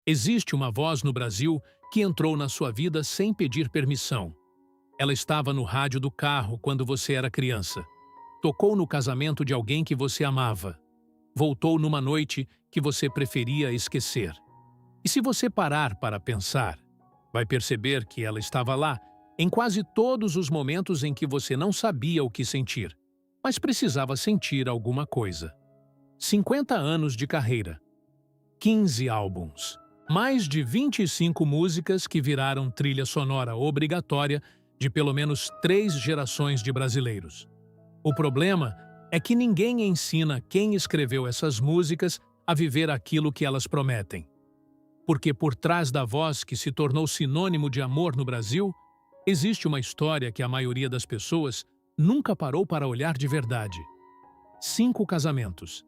Existe uma voz no Brasil que entrou na sua vida sem pedir permissão. Ela estava no rádio do carro quando você era criança. Tocou no casamento de alguém que você amava. Voltou numa noite que você preferia esquecer. E se você parar para pensar, vai perceber que ela estava lá em quase todos os momentos em que você não sabia o que sentir, mas precisava sentir alguma coisa. 50 anos de carreira, 15 álbuns, mais de 25 músicas que viraram trilha sonora obrigatória de pelo menos 3 gerações de brasileiros. O problema é que ninguém ensina quem escreveu essas músicas a viver aquilo que elas prometem. Porque por trás da voz que se tornou sinônimo de amor no Brasil, existe uma história que a maioria das pessoas nunca parou para olhar de verdade. 5 casamentos,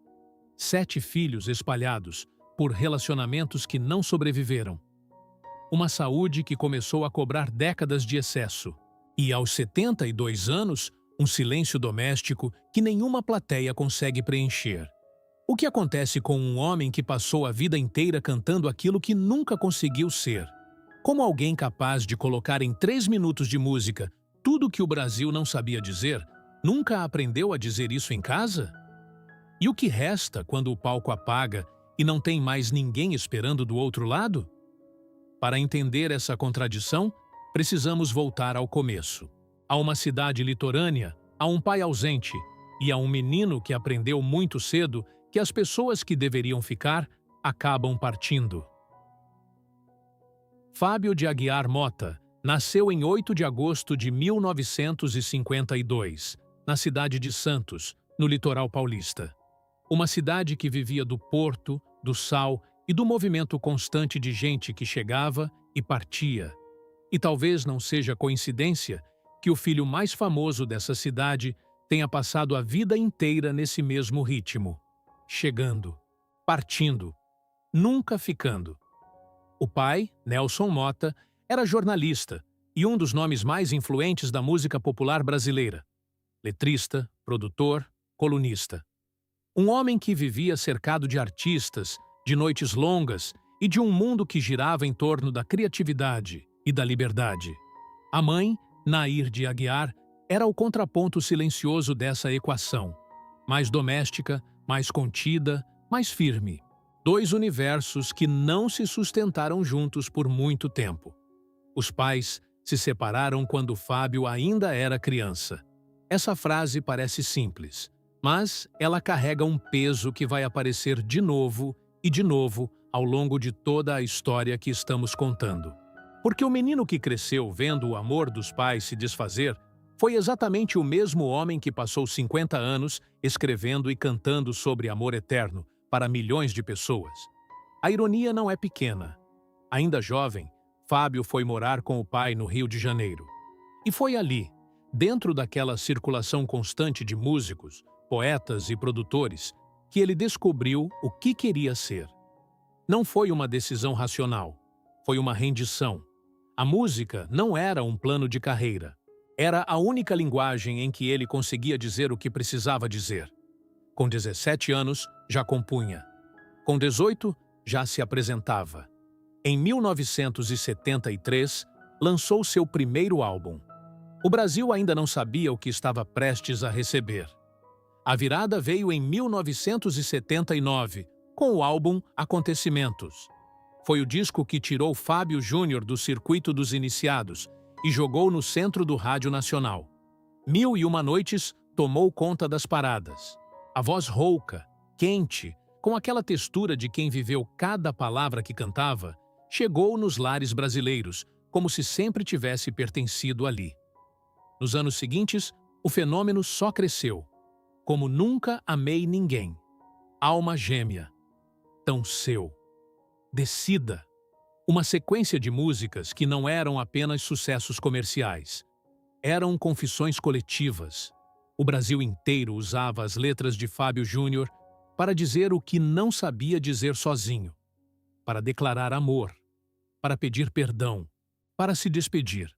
7 filhos espalhados por relacionamentos que não sobreviveram. Uma saúde que começou a cobrar décadas de excesso. E aos 72 anos, um silêncio doméstico que nenhuma plateia consegue preencher. O que acontece com um homem que passou a vida inteira cantando aquilo que nunca conseguiu ser? Como alguém capaz de colocar em 3 minutos de música tudo que o Brasil não sabia dizer, nunca aprendeu a dizer isso em casa? E o que resta quando o palco apaga e não tem mais ninguém esperando do outro lado? Para entender essa contradição, precisamos voltar ao começo. A uma cidade litorânea, a um pai ausente e a um menino que aprendeu muito cedo que as pessoas que deveriam ficar acabam partindo. Fábio de Aguiar Mota nasceu em 8 de agosto de 1952, na cidade de Santos, no litoral paulista. Uma cidade que vivia do porto, do sal e do movimento constante de gente que chegava e partia. E talvez não seja coincidência que o filho mais famoso dessa cidade tenha passado a vida inteira nesse mesmo ritmo. Chegando, partindo, nunca ficando. O pai, Nelson Mota, era jornalista e um dos nomes mais influentes da música popular brasileira. Letrista, produtor, colunista. Um homem que vivia cercado de artistas, de noites longas e de um mundo que girava em torno da criatividade e da liberdade. A mãe, Nair de Aguiar, era o contraponto silencioso dessa equação. Mais doméstica, mais contida, mais firme. 2 universos que não se sustentaram juntos por muito tempo. Os pais se separaram quando Fábio ainda era criança. Essa frase parece simples, mas ela carrega um peso que vai aparecer de novo e de novo ao longo de toda a história que estamos contando. Porque o menino que cresceu vendo o amor dos pais se desfazer foi exatamente o mesmo homem que passou 50 anos escrevendo e cantando sobre amor eterno para milhões de pessoas. A ironia não é pequena. Ainda jovem, Fábio foi morar com o pai no Rio de Janeiro. E foi ali, dentro daquela circulação constante de músicos, poetas e produtores, que ele descobriu o que queria ser. Não foi uma decisão racional, foi uma rendição. A música não era um plano de carreira. Era a única linguagem em que ele conseguia dizer o que precisava dizer. Com 17 anos, já compunha. Com 18, já se apresentava. Em 1973, lançou seu primeiro álbum. O Brasil ainda não sabia o que estava prestes a receber. A virada veio em 1979, com o álbum Acontecimentos. Foi o disco que tirou Fábio Júnior do circuito dos iniciados e jogou no centro do Rádio Nacional. 1001 Noites tomou conta das paradas. A voz rouca, quente, com aquela textura de quem viveu cada palavra que cantava, chegou nos lares brasileiros, como se sempre tivesse pertencido ali. Nos anos seguintes, o fenômeno só cresceu. Como nunca amei ninguém. Alma gêmea. Tão seu. Descida. Uma sequência de músicas que não eram apenas sucessos comerciais. Eram confissões coletivas. O Brasil inteiro usava as letras de Fábio Júnior para dizer o que não sabia dizer sozinho, para declarar amor, para pedir perdão, para se despedir.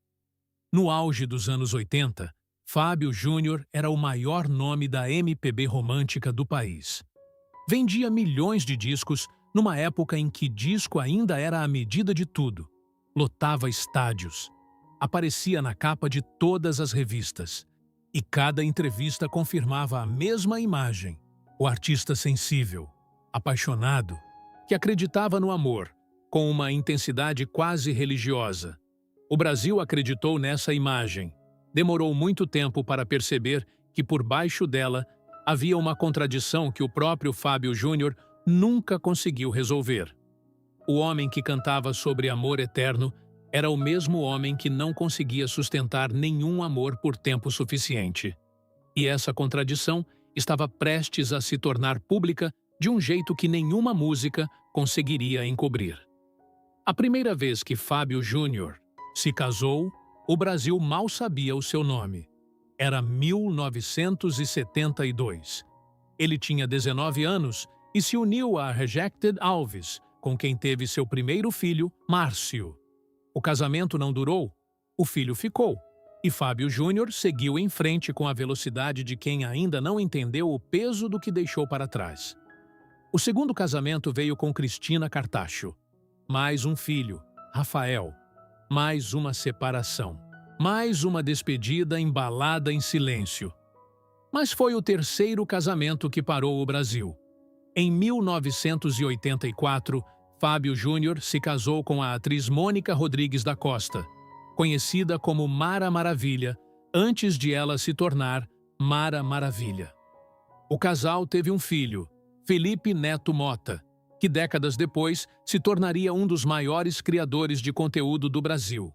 No auge dos anos 80, Fábio Júnior era o maior nome da MPB romântica do país. Vendia milhões de discos numa época em que disco ainda era a medida de tudo. Lotava estádios. Aparecia na capa de todas as revistas. E cada entrevista confirmava a mesma imagem. O artista sensível, apaixonado, que acreditava no amor, com uma intensidade quase religiosa. O Brasil acreditou nessa imagem. Demorou muito tempo para perceber que por baixo dela havia uma contradição que o próprio Fábio Júnior nunca conseguiu resolver. O homem que cantava sobre amor eterno era o mesmo homem que não conseguia sustentar nenhum amor por tempo suficiente. E essa contradição estava prestes a se tornar pública de um jeito que nenhuma música conseguiria encobrir. A primeira vez que Fábio Júnior se casou, o Brasil mal sabia o seu nome. Era 1972. Ele tinha 19 anos e se uniu a Rejected Alves, com quem teve seu primeiro filho, Márcio. O casamento não durou, o filho ficou, e Fábio Júnior seguiu em frente com a velocidade de quem ainda não entendeu o peso do que deixou para trás. O segundo casamento veio com Cristina Cartacho. Mais um filho, Rafael. Mais uma separação. Mais uma despedida embalada em silêncio. Mas foi o terceiro casamento que parou o Brasil. Em 1984, Fábio Júnior se casou com a atriz Mônica Rodrigues da Costa, conhecida como Mara Maravilha, antes de ela se tornar Mara Maravilha. O casal teve um filho, Felipe Neto Motta, que décadas depois se tornaria um dos maiores criadores de conteúdo do Brasil.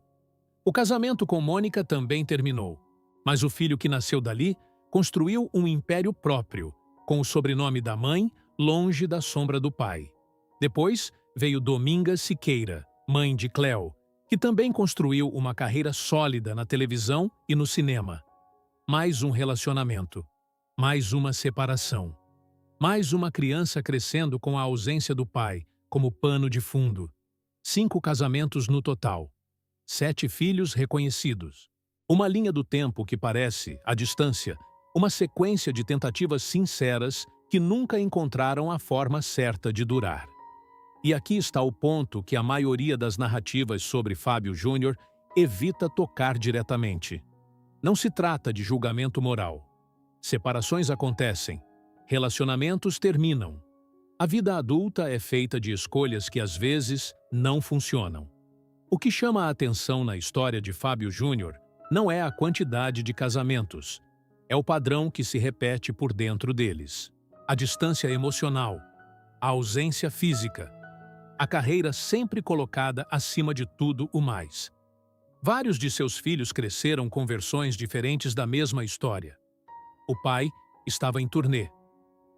O casamento com Mônica também terminou, mas o filho que nasceu dali construiu um império próprio, com o sobrenome da mãe longe da sombra do pai. Depois veio Dominga Siqueira, mãe de Cléo, que também construiu uma carreira sólida na televisão e no cinema. Mais um relacionamento, mais uma separação, mais uma criança crescendo com a ausência do pai como pano de fundo. 5 casamentos no total. 7 filhos reconhecidos. Uma linha do tempo que parece, à distância, uma sequência de tentativas sinceras que nunca encontraram a forma certa de durar. E aqui está o ponto que a maioria das narrativas sobre Fábio Júnior evita tocar diretamente. Não se trata de julgamento moral. Separações acontecem. Relacionamentos terminam. A vida adulta é feita de escolhas que às vezes não funcionam. O que chama a atenção na história de Fábio Júnior não é a quantidade de casamentos, é o padrão que se repete por dentro deles. A distância emocional, a ausência física, a carreira sempre colocada acima de tudo o mais. Vários de seus filhos cresceram com versões diferentes da mesma história. O pai estava em turnê.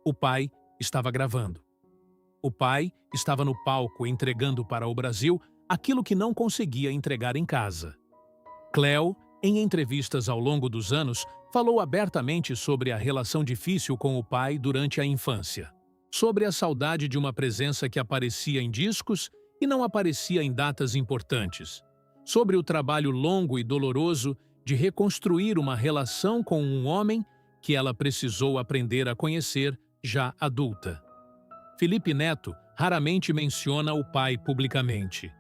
O pai estava gravando. O pai estava no palco entregando para o Brasil aquilo que não conseguia entregar em casa. Cléo, em entrevistas ao longo dos anos, falou abertamente sobre a relação difícil com o pai durante a infância, sobre a saudade de uma presença que aparecia em discos e não aparecia em datas importantes, sobre o trabalho longo e doloroso de reconstruir uma relação com um homem que ela precisou aprender a conhecer já adulta. Felipe Neto raramente menciona o pai publicamente.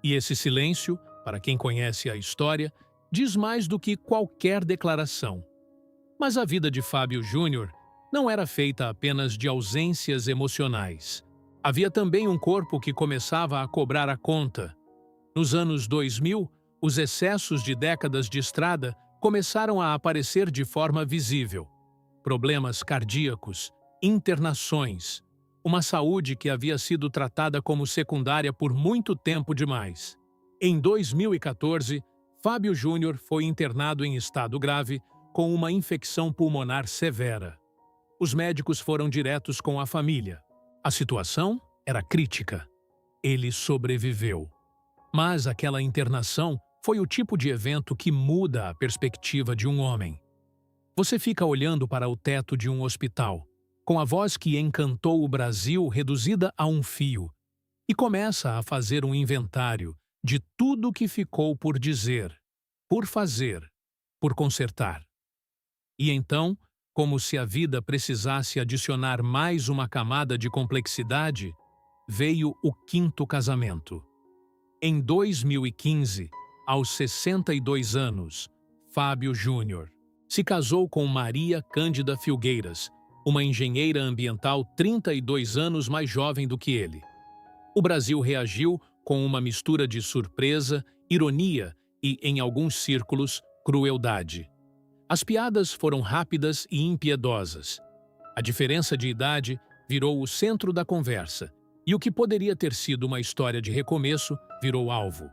E esse silêncio, para quem conhece a história, diz mais do que qualquer declaração. Mas a vida de Fábio Júnior não era feita apenas de ausências emocionais. Havia também um corpo que começava a cobrar a conta. Nos anos 2000, os excessos de décadas de estrada começaram a aparecer de forma visível. Problemas cardíacos, internações, uma saúde que havia sido tratada como secundária por muito tempo demais. Em 2014, Fábio Júnior foi internado em estado grave com uma infecção pulmonar severa. Os médicos foram diretos com a família. A situação era crítica. Ele sobreviveu. Mas aquela internação foi o tipo de evento que muda a perspectiva de um homem. Você fica olhando para o teto de um hospital, com a voz que encantou o Brasil reduzida a um fio, e começa a fazer um inventário de tudo que ficou por dizer, por fazer, por consertar. E então, como se a vida precisasse adicionar mais uma camada de complexidade, veio o quinto casamento. Em 2015, aos 62 anos, Fábio Júnior se casou com Maria Cândida Filgueiras, uma engenheira ambiental 32 anos mais jovem do que ele. O Brasil reagiu com uma mistura de surpresa, ironia e, em alguns círculos, crueldade. As piadas foram rápidas e impiedosas. A diferença de idade virou o centro da conversa, e o que poderia ter sido uma história de recomeço virou alvo.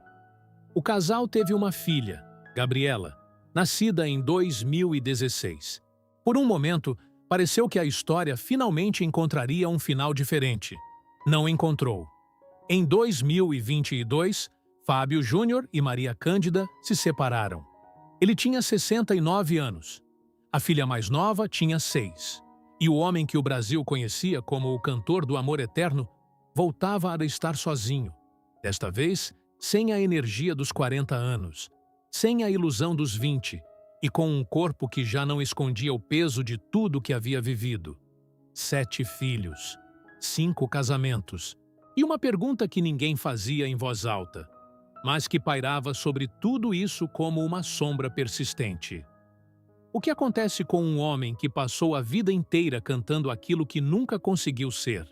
O casal teve uma filha, Gabriela, nascida em 2016. Por um momento, pareceu que a história finalmente encontraria um final diferente. Não encontrou. Em 2022, Fábio Júnior e Maria Cândida se separaram. Ele tinha 69 anos. A filha mais nova tinha 6. E o homem que o Brasil conhecia como o cantor do amor eterno voltava a estar sozinho. Desta vez, sem a energia dos 40 anos, sem a ilusão dos 20 e com um corpo que já não escondia o peso de tudo que havia vivido. 7 filhos, 5 casamentos e uma pergunta que ninguém fazia em voz alta, mas que pairava sobre tudo isso como uma sombra persistente. O que acontece com um homem que passou a vida inteira cantando aquilo que nunca conseguiu ser?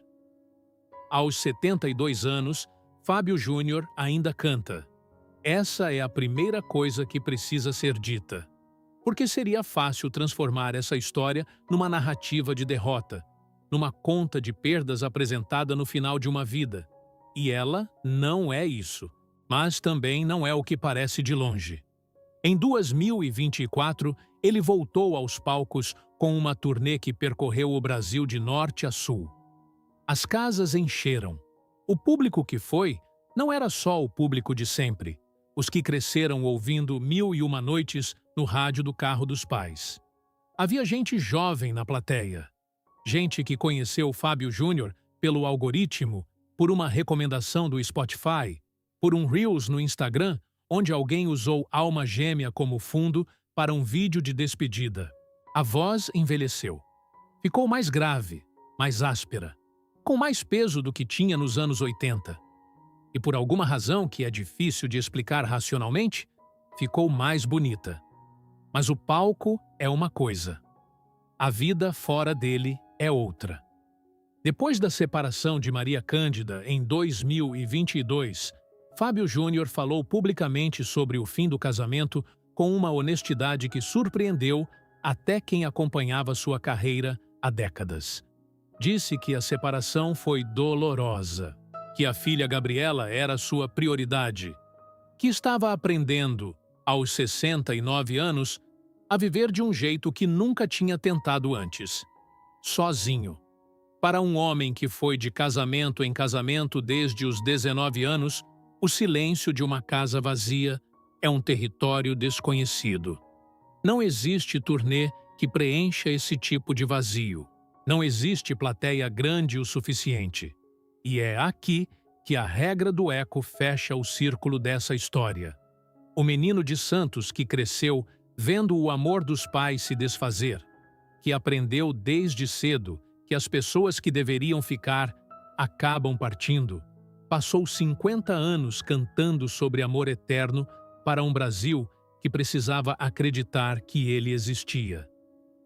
Aos 72 anos, Fábio Júnior ainda canta. Essa é a primeira coisa que precisa ser dita. Porque seria fácil transformar essa história numa narrativa de derrota, numa conta de perdas apresentada no final de uma vida. E ela não é isso, mas também não é o que parece de longe. Em 2024, ele voltou aos palcos com uma turnê que percorreu o Brasil de norte a sul. As casas encheram. O público que foi não era só o público de sempre, os que cresceram ouvindo 1001 Noites no rádio do carro dos pais. Havia gente jovem na plateia, gente que conheceu Fábio Júnior pelo algoritmo, por uma recomendação do Spotify, por um Reels no Instagram, onde alguém usou Alma Gêmea como fundo para um vídeo de despedida. A voz envelheceu. Ficou mais grave, mais áspera, com mais peso do que tinha nos anos 80. E por alguma razão que é difícil de explicar racionalmente, ficou mais bonita. Mas o palco é uma coisa. A vida fora dele é outra. Depois da separação de Maria Cândida em 2022, Fábio Júnior falou publicamente sobre o fim do casamento com uma honestidade que surpreendeu até quem acompanhava sua carreira há décadas. Disse que a separação foi dolorosa, que a filha Gabriela era sua prioridade, que estava aprendendo, aos 69 anos, a viver de um jeito que nunca tinha tentado antes, sozinho. Para um homem que foi de casamento em casamento desde os 19 anos, o silêncio de uma casa vazia é um território desconhecido. Não existe turnê que preencha esse tipo de vazio. Não existe plateia grande o suficiente. E é aqui que a regra do eco fecha o círculo dessa história. O menino de Santos que cresceu vendo o amor dos pais se desfazer, que aprendeu desde cedo que as pessoas que deveriam ficar acabam partindo, passou 50 anos cantando sobre amor eterno para um Brasil que precisava acreditar que ele existia.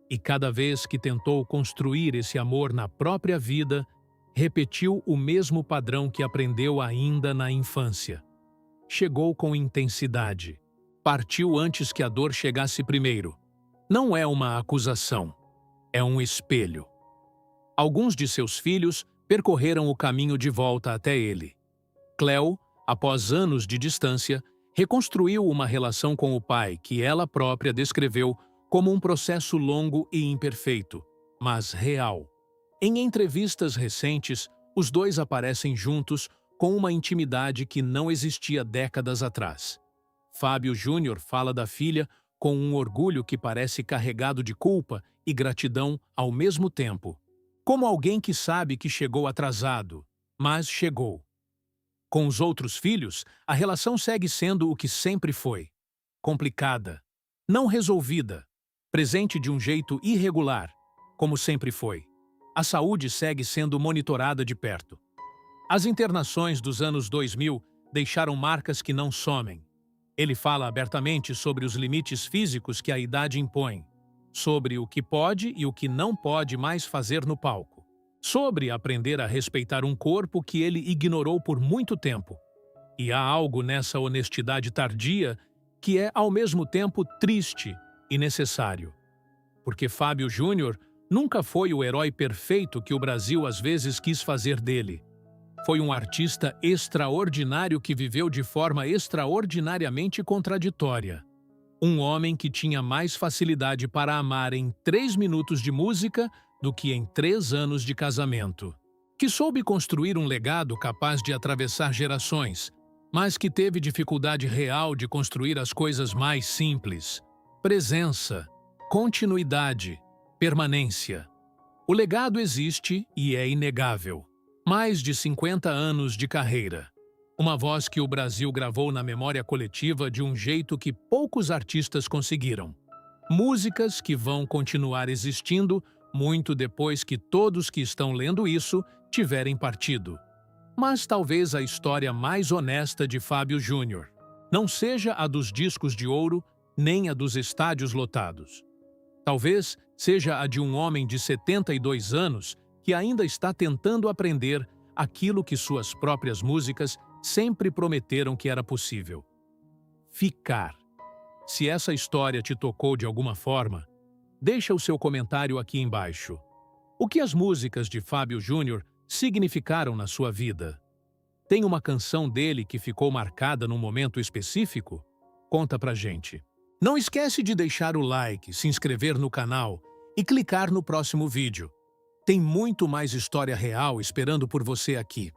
E cada vez que tentou construir esse amor na própria vida, repetiu o mesmo padrão que aprendeu ainda na infância. Chegou com intensidade. Partiu antes que a dor chegasse primeiro. Não é uma acusação, é um espelho. Alguns de seus filhos percorreram o caminho de volta até ele. Cleo, após anos de distância, reconstruiu uma relação com o pai que ela própria descreveu como um processo longo e imperfeito, mas real. Em entrevistas recentes, os dois aparecem juntos com uma intimidade que não existia décadas atrás. Fábio Júnior fala da filha com um orgulho que parece carregado de culpa e gratidão ao mesmo tempo, como alguém que sabe que chegou atrasado, mas chegou. Com os outros filhos, a relação segue sendo o que sempre foi: complicada, não resolvida, presente de um jeito irregular, como sempre foi. A saúde segue sendo monitorada de perto. As internações dos anos 2000 deixaram marcas que não somem. Ele fala abertamente sobre os limites físicos que a idade impõe, sobre o que pode e o que não pode mais fazer no palco, sobre aprender a respeitar um corpo que ele ignorou por muito tempo. E há algo nessa honestidade tardia que é, ao mesmo tempo, triste e necessário. Porque Fábio Júnior nunca foi o herói perfeito que o Brasil às vezes quis fazer dele. Foi um artista extraordinário que viveu de forma extraordinariamente contraditória. Um homem que tinha mais facilidade para amar em 3 minutos de música do que em 3 anos de casamento. Que soube construir um legado capaz de atravessar gerações, mas que teve dificuldade real de construir as coisas mais simples. Presença, continuidade, permanência. O legado existe e é inegável. Mais de 50 anos de carreira. Uma voz que o Brasil gravou na memória coletiva de um jeito que poucos artistas conseguiram. Músicas que vão continuar existindo muito depois que todos que estão lendo isso tiverem partido. Mas talvez a história mais honesta de Fábio Júnior não seja a dos discos de ouro, nem a dos estádios lotados. Talvez seja a de um homem de 72 anos que ainda está tentando aprender aquilo que suas próprias músicas sempre prometeram que era possível. Ficar. Se essa história te tocou de alguma forma, deixa o seu comentário aqui embaixo. O que as músicas de Fábio Júnior significaram na sua vida? Tem uma canção dele que ficou marcada num momento específico? Conta pra gente. Não esquece de deixar o like, se inscrever no canal e clicar no próximo vídeo. Tem muito mais história real esperando por você aqui.